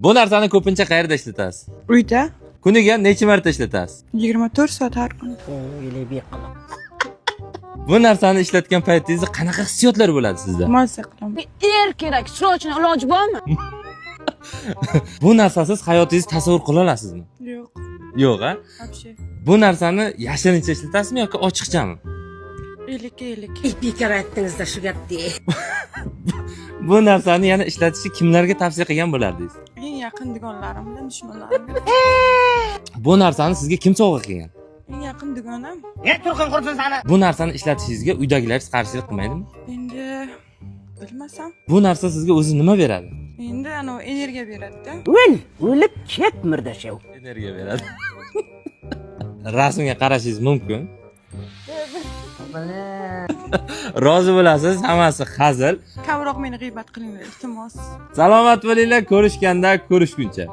Bu narsani ko'pincha qayerda ishlatasiz? Uyda Kuniga necha marta ishlatasiz? 24 soat har kuni. Bu narsani ishlatgan paytingizda qanaqa hissiyotlar bo'ladi sizda? Mazza qilaman. Er kerak, srochno iloji bormi? Bu narsasiz hayotingizni tasavvur qila olasizmi? Yo'q, Yo'q, a? вообще. Bu narsani yashirincha ishlatasizmi yoki ochiqchami? Elik. Bekor aytdingizda shu gapni. Bu narsani yana ishlatishni kimlarga tavsiya qilgan bo'lardingiz? Eng yaqin dugonlarim bilan dushmanlarimga. Bu narsani sizga kim sovg'a qilgan? Eng yaqin dugonam. Bu narsani ishlatishingizga uydagilar qarshilik qilmaydimi? Endi bilmasam, Bu narsa sizga o'zi nima beradi? endi ana energiya beradi-da. O'lib ket murdashev. Energiya beradi. Rasmga qarashingiz mumkin. Rozi bo'lasiz, hammasi hazil. Kamroq meni g'iybat qilinglar, iltimos. Salomat bo'linglar, ko'rishganda ko'rishguncha.